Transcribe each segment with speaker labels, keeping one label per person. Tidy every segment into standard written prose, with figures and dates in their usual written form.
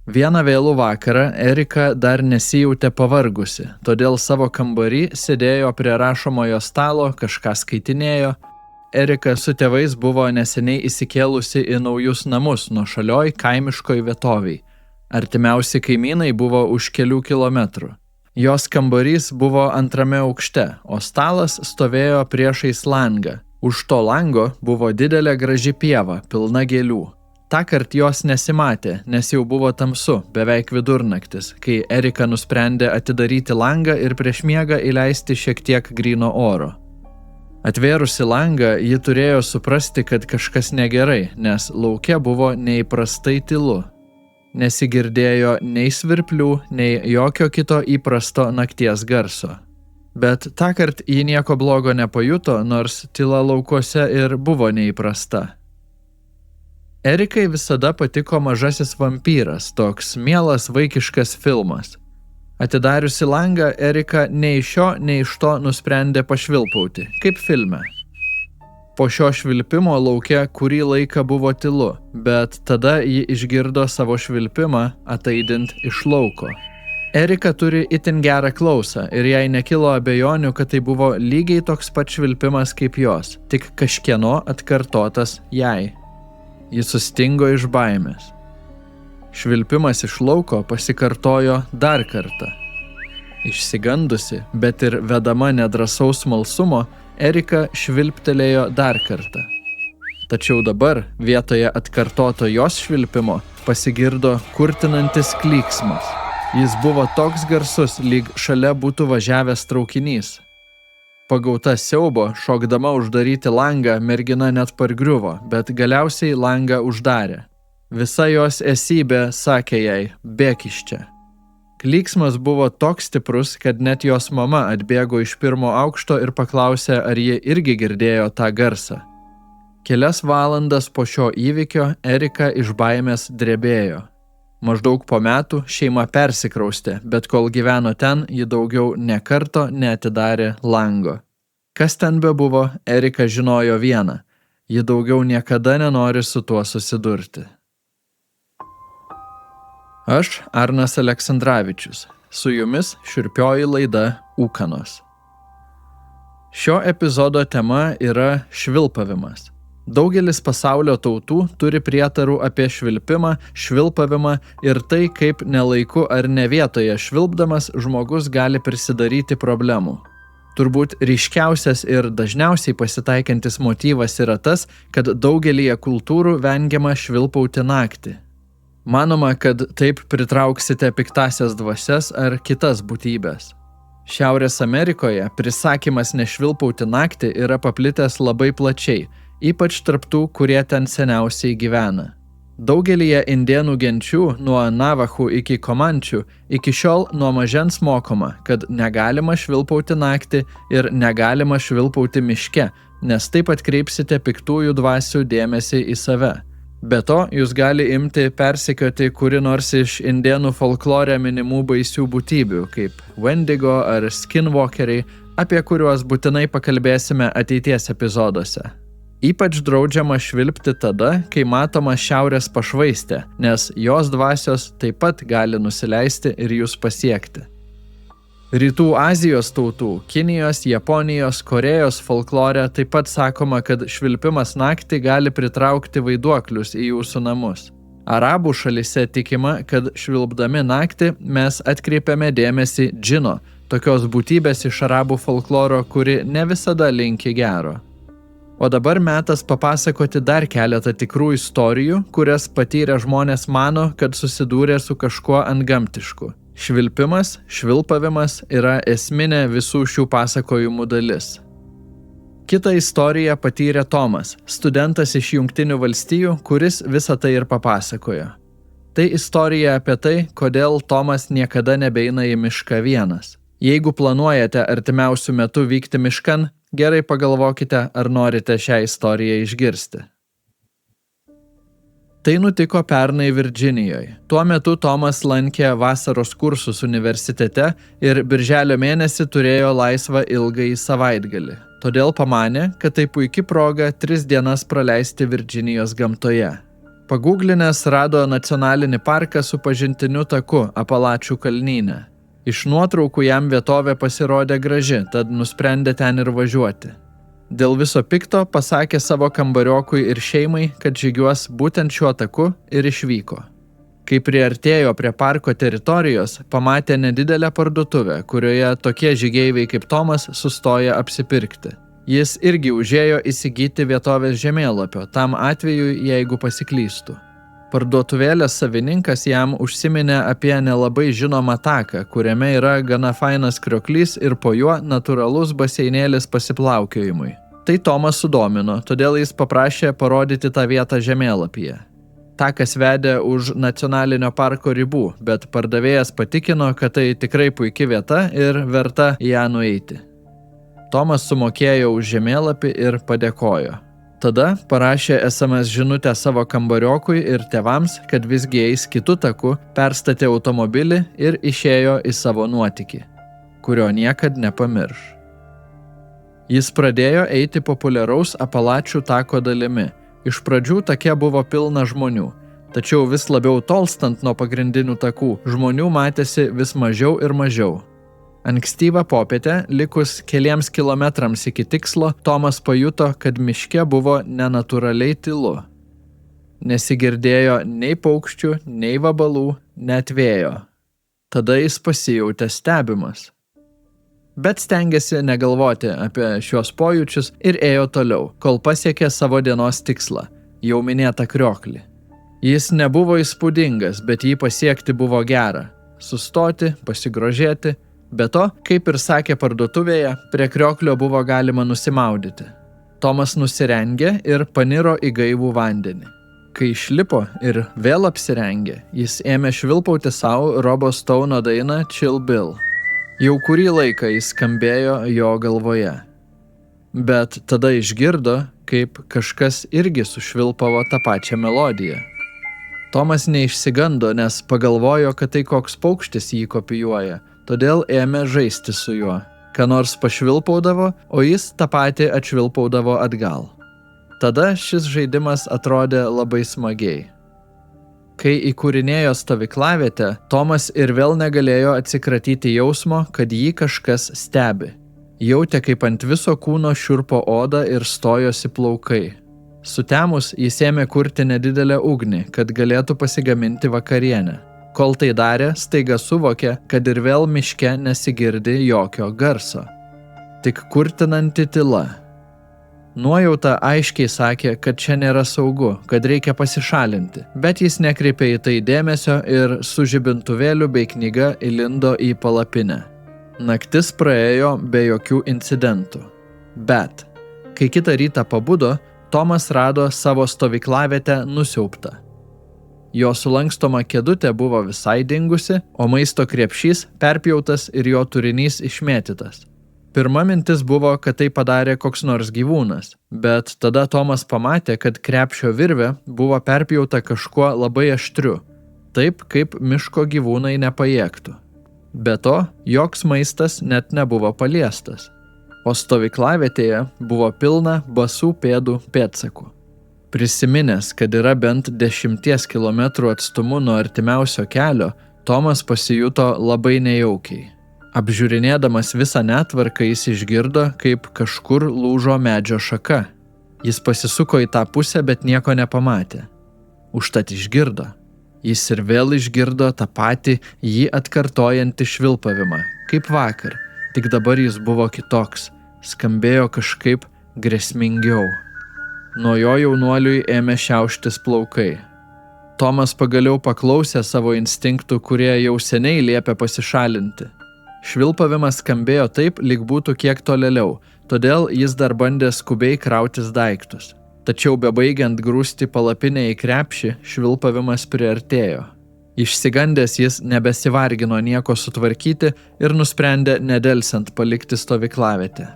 Speaker 1: Vieną vėlų vakarą Erika dar nesijautė pavargusi, todėl savo kambarį sėdėjo prie rašomojo stalo, kažką skaitinėjo. Erika su tėvais buvo neseniai įsikėlusi į naujus namus nuošalioj kaimiškoj vietoviai. Artimiausi kaimynai buvo už kelių kilometrų. Jos kambarys buvo antrame aukšte, o stalas stovėjo priešais langą. Už to lango buvo didelė graži pieva, pilna gėlių. Tąkart jos nesimatė, nes jau buvo tamsu, beveik vidurnaktis, kai Erika nusprendė atidaryti langą ir prieš miegą įleisti šiek tiek gryno oro. Atvėrusi langą, ji turėjo suprasti, kad kažkas negerai, nes lauke buvo neįprastai tylu. Nesigirdėjo nei svirplių, nei jokio kito įprasto nakties garso. Bet tąkart ji nieko blogo nepajuto, nors tyla laukuose ir buvo neįprasta. Erikai visada patiko Mažasis vampyras, toks mielas vaikiškas filmas. Atidariusi langą, Erika nei iš šio, nei iš to nusprendė pašvilpauti, kaip filme. Po šio švilpimo lauke kurį laiką buvo tylu, bet tada ji išgirdo savo švilpimą ataidint iš lauko. Erika turi itin gerą klausą ir jai nekilo abejonių, kad tai buvo lygiai toks pat švilpimas kaip jos, tik kažkieno atkartotas jai. Ji sustingo iš baimės. Švilpimas iš lauko pasikartojo dar kartą. Išsigandusi, bet ir vedama nedrąsaus smalsumo, Erika švilptelėjo dar kartą. Tačiau dabar vietoje atkartoto jos švilpimo pasigirdo kurtinantis klyksmas. Jis buvo toks garsus, lyg šalia būtų važiavęs traukinys. Pagauta siaubo, šokdama uždaryti langą, mergina net pargriuvo, bet galiausiai langą uždarė. Visa jos esybė sakė jai, bėk iš čia. Klyksmas buvo toks stiprus, kad net jos mama atbėgo iš pirmo aukšto ir paklausė, ar ji irgi girdėjo tą garsą. Kelias valandas po šio įvykio Erika iš baimės drebėjo. Maždaug po metų šeima persikraustė, bet kol gyveno ten, ji daugiau nė karto neatidarė lango. Kas ten bebuvo, Erika žinojo vieną. Ji daugiau niekada nenori su tuo susidurti. Aš, Arnas Aleksandravičius, su jumis šiurpioji laida Ūkanos. Šio epizodo tema yra švilpavimas. Daugelis pasaulio tautų turi prietarų apie švilpimą, švilpavimą ir tai, kaip nelaiku ar ne vietoje švilpdamas žmogus gali prisidaryti problemų. Turbūt ryškiausias ir dažniausiai pasitaikantis motyvas yra tas, kad daugelyje kultūrų vengiama švilpauti naktį. Manoma, kad taip pritrauksite piktasias dvasias ar kitas būtybės. Šiaurės Amerikoje prisakymas nešvilpauti naktį yra paplitęs labai plačiai, ypač tarptų, kurie ten seniausiai gyvena. Daugelyje indėnų genčių, nuo Navahų iki Komančių, iki šiol nuo mažens mokoma, kad negalima švilpauti naktį ir negalima švilpauti miške, nes taip atkreipsite piktųjų dvasių dėmesį į save. Be to, jūs gali imti persekioti kuri nors iš indėnų folklore minimų baisių būtybių, kaip Wendigo ar Skinwalkeriai, apie kuriuos būtinai pakalbėsime ateities epizoduose. Ypač draudžiama švilpti tada, kai matoma šiaurės pašvaistė, nes jos dvasios taip pat gali nusileisti ir jūs pasiekti. Rytų Azijos tautų, Kinijos, Japonijos, Korėjos folklore taip pat sakoma, kad švilpimas naktį gali pritraukti vaiduoklius į jūsų namus. Arabų šalyse tikima, kad švilpdami naktį mes atkreipiame dėmesį džino, tokios būtybės iš arabų folkloro, kuri ne visada linki gero. O dabar metas papasakoti dar keletą tikrų istorijų, kurias patyrę žmonės mano, kad susidūrė su kažkuo antgamtišku. Švilpimas, švilpavimas yra esminė visų šių pasakojimų dalis. Kitą istoriją patyrė Tomas, studentas iš Jungtinių valstijų, kuris visą tai ir papasakojo. Tai istorija apie tai, kodėl Tomas niekada nebeina į mišką vienas. Jeigu planuojate artimiausių metų vykti miškan, gerai pagalvokite, ar norite šią istoriją išgirsti. Tai nutiko pernai Virdžinijoje. Tuo metu Tomas lankė vasaros kursus universitete ir birželio mėnesį turėjo laisvą ilgąjį savaitgalį. Todėl pamanė, kad tai puiki proga 3 dienas praleisti Virdžinijos gamtoje. Paguglinęs rado nacionalinį parką su pažintiniu taku Apalačių kalnyne. Iš nuotraukų jam vietovė pasirodė graži, tad nusprendė ten ir važiuoti. Dėl viso pikto pasakė savo kambariokui ir šeimai, kad žygiuos būtent šiuo taku ir išvyko. Kai priartėjo prie parko teritorijos, pamatė nedidelę parduotuvę, kurioje tokie žygeiviai kaip Tomas sustoja apsipirkti. Jis irgi užėjo įsigyti vietovės žemėlapio, tam atveju, jeigu pasiklystų. Parduotuvėlės savininkas jam užsiminė apie nelabai žinomą taką, kuriame yra gana fainas krioklys ir po juo natūralus baseinėlis pasiplaukiojimui. Tai Tomas sudomino, todėl jis paprašė parodyti tą vietą žemėlapyje. Takas vedė už nacionalinio parko ribų, bet pardavėjas patikino, kad tai tikrai puiki vieta ir verta ją nueiti. Tomas sumokėjo už žemėlapį ir padėkojo. Tada parašė SMS žinutę savo kambariokui ir tėvams, kad visgi eis kitu taku, perstatė automobilį ir išėjo į savo nuotykį, kurio niekad nepamirš. Jis pradėjo eiti populiaraus Apalačių tako dalimi. Iš pradžių take buvo pilna žmonių, tačiau vis labiau tolstant nuo pagrindinių takų, žmonių matėsi vis mažiau ir mažiau. Ankstyvą popietę, likus keliems kilometrams iki tikslo, Tomas pajuto, kad miške buvo nenatūraliai tylu. Nesigirdėjo nei paukščių, nei vabalų, net vėjo. Tada jis pasijautė stebimas. Bet stengėsi negalvoti apie šios pojūčius ir ėjo toliau, kol pasiekė savo dienos tikslą, jau minėtą krioklį. Jis nebuvo įspūdingas, bet jį pasiekti buvo gera. Sustoti, pasigrožėti. Be to, kaip ir sakė parduotuvėje, prie krioklio buvo galima nusimaudyti. Tomas nusirengė ir paniro į gaivų vandenį. Kai išlipo ir vėl apsirengė, jis ėmė švilpauti savo Robo Stone'o dainą Chill Bill. Jau kurį laiką jis skambėjo jo galvoje. Bet tada išgirdo, kaip kažkas irgi sušvilpavo tą pačią melodiją. Tomas neišsigando, nes pagalvojo, kad tai koks paukštis jį kopijuoja, todėl ėmė žaisti su juo. Ką nors pašvilpaudavo, o jis tą patį atšvilpaudavo atgal. Tada šis žaidimas atrodė labai smagiai. Kai įkūrinėjo stovyklavietę, Tomas ir vėl negalėjo atsikratyti jausmo, kad jį kažkas stebi. Jautė, kaip ant viso kūno šiurpo oda ir stojosi plaukai. Sutemus, jis ėmė kurti nedidelę ugnį, kad galėtų pasigaminti vakarienę. Kol tai darė, staiga suvokė, kad ir vėl miške nesigirdi jokio garso. Tik kurtinanti tyla. Nuojauta aiškiai sakė, kad čia nėra saugu, kad reikia pasišalinti, bet jis nekreipė į tai dėmesio ir su žibintuvėliu bei knyga įlindo į palapinę. Naktis praėjo be jokių incidentų. Bet, kai kitą rytą pabudo, Tomas rado savo stovyklavietę nusiaubtą. Jo sulankstomą kėdutė buvo visai dingusi, o maisto krepšys perpjautas ir jo turinys išmėtytas. Pirma mintis buvo, kad tai padarė koks nors gyvūnas, bet tada Tomas pamatė, kad krepšio virvė buvo perpjauta kažkuo labai aštriu, taip kaip miško gyvūnai nepajėgtų. Be to, joks maistas net nebuvo paliestas, o stovyklavietėje buvo pilna basų pėdų pėdsakų. Prisiminęs, kad yra bent 10 kilometrų atstumu nuo artimiausio kelio, Tomas pasijuto labai nejaukiai. Apžiūrinėdamas visą netvarką jis išgirdo, kaip kažkur lūžo medžio šaka. Jis pasisuko į tą pusę, bet nieko nepamatė. Užtat išgirdo. Jis ir vėl išgirdo tą patį jį atkartojantį švilpavimą, kaip vakar, tik dabar jis buvo kitoks, skambėjo kažkaip grėsmingiau. Nuo jo jaunuoliui ėmė šiauštis plaukai. Tomas pagaliau paklausė savo instinktų, kurie jau seniai liepė pasišalinti. Švilpavimas skambėjo taip, lyg būtų kiek tolėliau, todėl jis dar bandė skubiai krautis daiktus. Tačiau bebaigiant grūsti palapinę į krepšį, švilpavimas priartėjo. Išsigandęs jis nebesivargino nieko sutvarkyti ir nusprendė nedelsiant palikti stovyklavietę.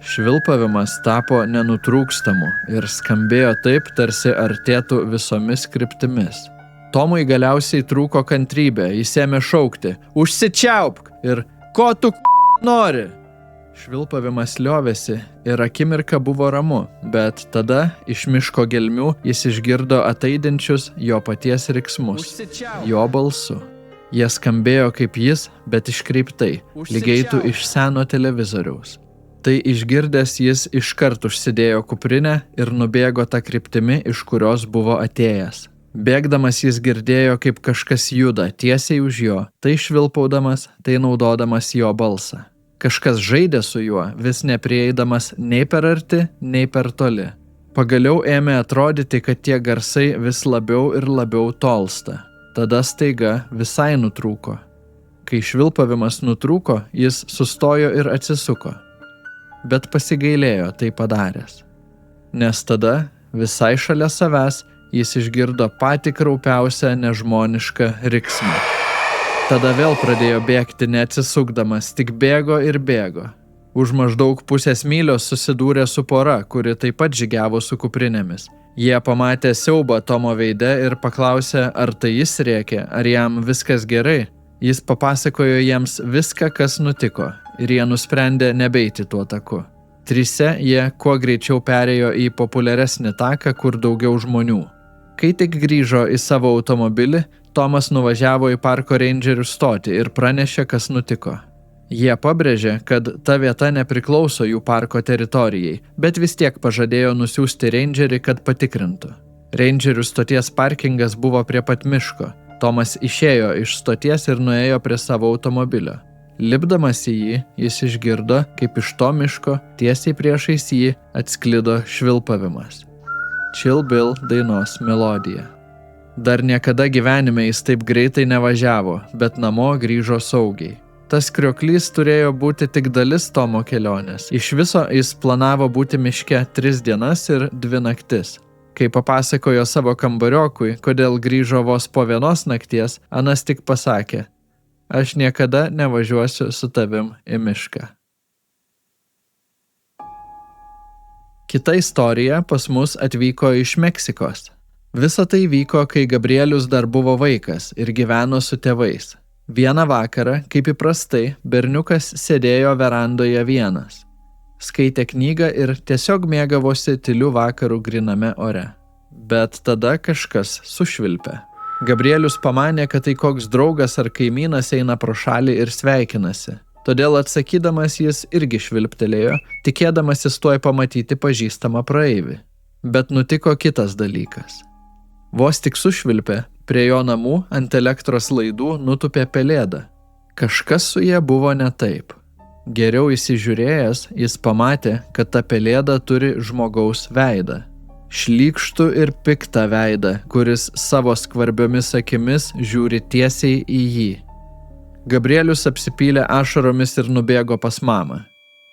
Speaker 1: Švilpavimas tapo nenutrūkstamu ir skambėjo taip, tarsi artėtų visomis kryptimis. Tomui galiausiai trūko kantrybė, jis ėmė šaukti: "Užsičiaupk!" ir "Ko tu nori?" Švilpavimas liovėsi ir akimirką buvo ramu, bet tada iš miško gelmių jis išgirdo ataidinčius jo paties riksmus, jo balsu. Jie skambėjo kaip jis, bet iškreiptai, lyg eitų iš seno televizoriaus. Tai išgirdęs jis iškart užsidėjo kuprinę ir nubėgo tą kryptimi, iš kurios buvo atėjęs. Bėgdamas jis girdėjo, kaip kažkas juda tiesiai už jo, tai švilpaudamas, tai naudodamas jo balsą. Kažkas žaidė su juo, vis neprieidamas nei per arti, nei per toli. Pagaliau ėmė atrodyti, kad tie garsai vis labiau ir labiau tolsta. Tada staiga visai nutrūko. Kai švilpavimas nutrūko, jis sustojo ir atsisuko. Bet pasigailėjo tai padaręs. Nes tada, visai šalia savęs, jis išgirdo patį kraupiausią nežmonišką riksmą. Tada vėl pradėjo bėgti neatsisukdamas, tik bėgo ir bėgo. Už maždaug pusės mylios susidūrė su pora, kuri taip pat žygiavo su kuprinėmis. Jie pamatė siaubą Tomo veide ir paklausė, ar tai jis rėkė, ar jam viskas gerai. Jis papasakojo jiems viską, kas nutiko, ir jie nusprendė nebeiti tuo taku. Trise jie kuo greičiau perėjo į populiaresnį taką, kur daugiau žmonių. Kai tik grįžo į savo automobilį, Tomas nuvažiavo į parko reindžerių stotį ir pranešė, kas nutiko. Jie pabrėžė, kad ta vieta nepriklauso jų parko teritorijai, bet vis tiek pažadėjo nusiųsti reindžerį, kad patikrintų. Reindžerių stoties parkingas buvo prie pat miško. Tomas išėjo iš stoties ir nuėjo prie savo automobilio. Lipdamas į jį, jis išgirdo, kaip iš to miško tiesiai priešais jį atsklido švilpavimas. Chill Bill dainos melodija. Dar niekada gyvenime jis taip greitai nevažiavo, bet namo grįžo saugiai. Tas krioklys turėjo būti tik dalis Tomo kelionės. Iš viso jis planavo būti miške 3 dienas ir 2 naktis. Kai papasakojo savo kambariokui, kodėl grįžo vos po 1 nakties, anas tik pasakė, aš niekada nevažiuosiu su tavim į mišką. Kita istorija pas mus atvyko iš Meksikos. Visa tai vyko, kai Gabrielius dar buvo vaikas ir gyveno su tėvais. Vieną vakarą, kaip įprastai, berniukas sėdėjo verandoje vienas. Skaitė knygą ir tiesiog mėgavosi tyliu vakarų griname ore. Bet tada kažkas sušvilpė. Gabrielius pamanė, kad tai koks draugas ar kaimynas eina pro šalį ir sveikinasi. Todėl atsakydamas jis irgi švilptelėjo, tikėdamasis tuoj pamatyti pažįstamą praeivį. Bet nutiko kitas dalykas. Vos tik sušvilpė, prie jo namų ant elektros laidų nutupė pelėda. Kažkas su ja buvo ne taip. Geriau įsižiūrėjęs, jis pamatė, kad ta pelėda turi žmogaus veidą. Šlykštų ir piktą veidą, kuris savo skvarbiomis akimis žiūri tiesiai į jį. Gabrielius apsipylė ašaromis ir nubėgo pas mamą.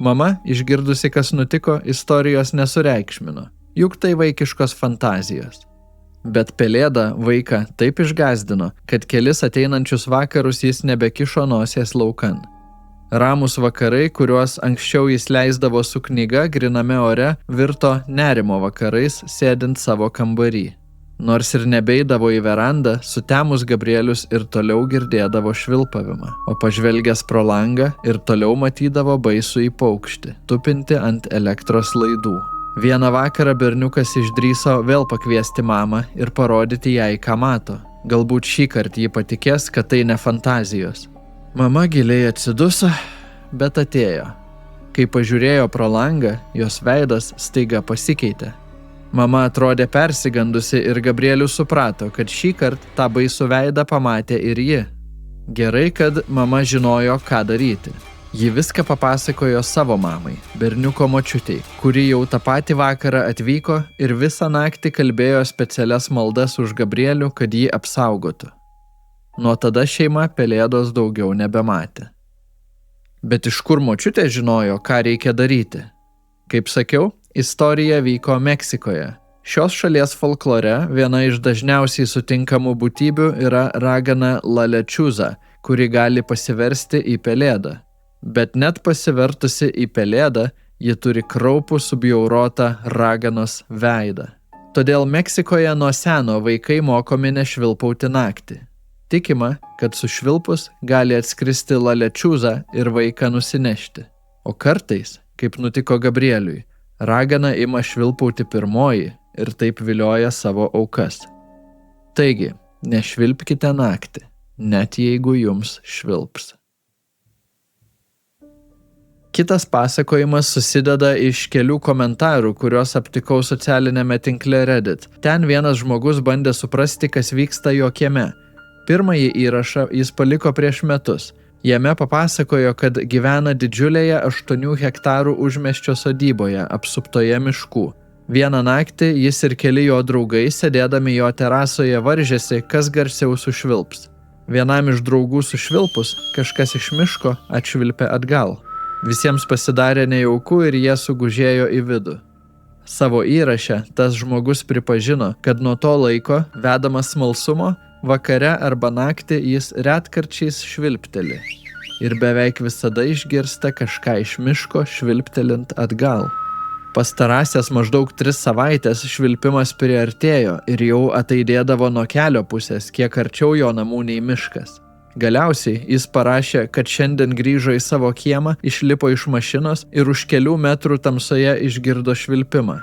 Speaker 1: Mama, išgirdusi, kas nutiko, istorijos nesureikšmino, juk tai vaikiškos fantazijos. Bet pelėda vaiką taip išgąsdino, kad kelis ateinančius vakarus jis nebekišo nosies laukan. Ramūs vakarai, kuriuos anksčiau jis leisdavo su knyga griname ore, virto nerimo vakarais sėdint savo kambarį. Nors ir nebeidavo į verandą, sutemus Gabrielius ir toliau girdėdavo švilpavimą, o pažvelgęs pro langą ir toliau matydavo baisų į paukštį, tupinti ant elektros laidų. Vieną vakarą berniukas išdrįso vėl pakviesti mamą ir parodyti jai, ką mato. Galbūt šįkart ji patikės, kad tai ne fantazijos. Mama giliai atsiduso, bet atėjo. Kai pažiūrėjo pro langą, jos veidas staiga pasikeitė. Mama atrodė persigandusi ir Gabrielius suprato, kad šįkart tą baisų veidą pamatė ir ji. Gerai, kad mama žinojo, ką daryti. Ji viską papasakojo savo mamai, berniuko močiutei, kuri jau tą patį vakarą atvyko ir visą naktį kalbėjo specialias maldas už Gabrielių, kad jį apsaugotų. Nuo tada šeima pelėdos daugiau nebematė. Bet iš kur močiutė žinojo, ką reikia daryti? Kaip sakiau, istorija vyko Meksikoje. Šios šalies folklore viena iš dažniausiai sutinkamų būtybių yra ragana La Lechuza, kuri gali pasiversti į pelėdą. Bet net pasivertusi į pelėdą, ji turi kraupų subjaurotą raganos veidą. Todėl Meksikoje nuo seno vaikai mokomi nešvilpauti naktį. Tikima, kad sušvilpus gali atskristi La Lechuza ir vaiką nusinešti. O kartais, kaip nutiko Gabrieliui, ragana ima švilpauti pirmoji ir taip vilioja savo aukas. Taigi, nešvilpkite naktį, net jeigu jums švilps. Kitas pasakojimas susideda iš kelių komentarų, kuriuos aptikau socialinėme tinkle Reddit. Ten vienas žmogus bandė suprasti, kas vyksta jo kieme. Pirmąjį įrašą jis paliko prieš metus. Jame papasakojo, kad gyvena didžiulėje 8 hektarų užmiesčio sodyboje, apsuptoje miškų. Vieną naktį jis ir keli jo draugai, sėdėdami jo terasoje, varžėsi, kas garsiau sušvilps. Vienam iš draugų sušvilpus, kažkas iš miško atšvilpė atgal. Visiems pasidarė nejauku ir jie sugužėjo į vidų. Savo įraše tas žmogus pripažino, kad nuo to laiko, vedamas smalsumo, vakare arba naktį jis retkarčiais švilpteli ir beveik visada išgirsta kažką iš miško švilptelint atgal. Pastarąsias maždaug 3 savaitės švilpimas priartėjo ir jau ataidėdavo nuo kelio pusės, kiek arčiau jo namų nei miškas. Galiausiai jis parašė, kad šiandien grįžo į savo kiemą, išlipo iš mašinos ir už kelių metrų tamsoje išgirdo švilpimą.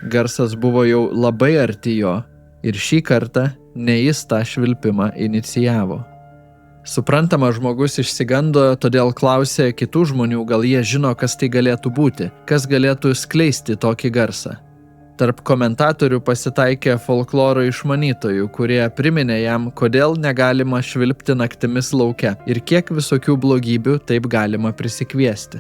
Speaker 1: Garsas buvo jau labai arti jo ir šį kartą ne jis tą švilpimą inicijavo. Suprantama, žmogus išsigando, todėl klausė kitų žmonių, gal jie žino, kas tai galėtų būti, kas galėtų skleisti tokį garsą. Tarp komentatorių pasitaikė folkloro išmanytojų, kurie priminė jam, kodėl negalima švilpti naktimis lauke ir kiek visokių blogybių taip galima prisikviesti.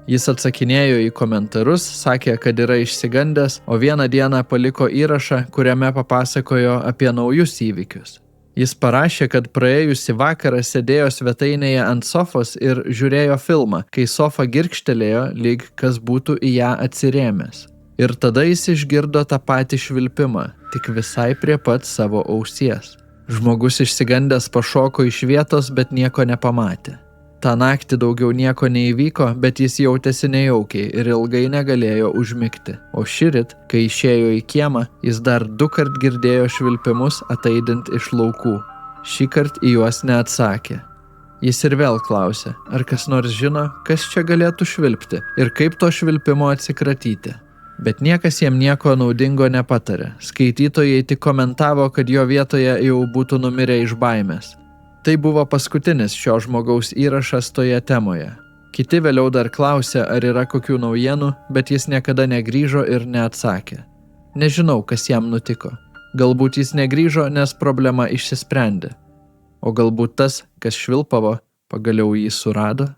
Speaker 1: Jis atsakinėjo į komentarus, sakė, kad yra išsigandęs, o vieną dieną paliko įrašą, kuriame papasakojo apie naujus įvykius. Jis parašė, kad praėjusį vakarą sėdėjo svetainėje ant sofos ir žiūrėjo filmą, kai sofa girkštelėjo, lyg kas būtų į ją atsirėmęs. Ir tada jis išgirdo tą patį švilpimą, tik visai prie pat savo ausies. Žmogus išsigandęs pašoko iš vietos, bet nieko nepamatė. Ta naktį daugiau nieko neįvyko, bet jis jautėsi nejaukiai ir ilgai negalėjo užmigti. O šįryt, kai išėjo į kiemą, jis dar 2 kart girdėjo švilpimus ataidint iš laukų. Šįkart į juos neatsakė. Jis ir vėl klausė, ar kas nors žino, kas čia galėtų švilpti ir kaip to švilpimo atsikratyti. Bet niekas jam nieko naudingo nepatarė. Skaitytojai tik komentavo, kad jo vietoje jau būtų numirę iš baimės. Tai buvo paskutinis šio žmogaus įrašas toje temoje. Kiti vėliau dar klausė, ar yra kokių naujienų, bet jis niekada negrįžo ir neatsakė. Nežinau, kas jam nutiko. Galbūt jis negrįžo, nes problema išsisprendė. O galbūt tas, kas švilpavo, pagaliau jį surado?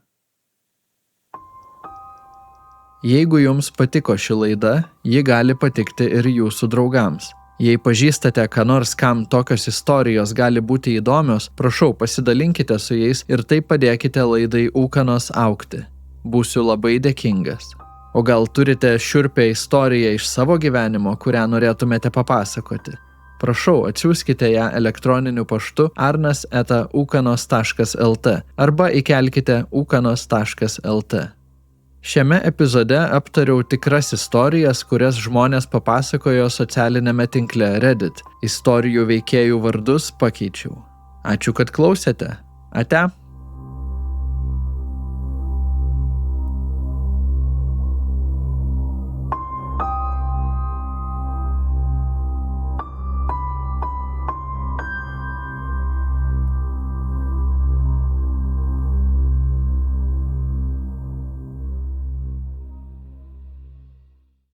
Speaker 1: Jeigu jums patiko ši laida, ji gali patikti ir jūsų draugams. Jei pažįstate, ką nors, kam tokios istorijos gali būti įdomios, prašau, pasidalinkite su jais ir taip padėkite laidai Ūkanos augti. Būsiu labai dėkingas. O gal turite šiurpią istoriją iš savo gyvenimo, kurią norėtumėte papasakoti? Prašau, atsiųskite ją elektroniniu paštu arnas@ukanos.lt arba įkelkite ukanos.lt. Šiame epizode aptariau tikras istorijas, kurias žmonės papasakojo socialinėme tinkle Reddit. Istorijų veikėjų vardus pakeičiau. Ačiū, kad klausėte. Ate.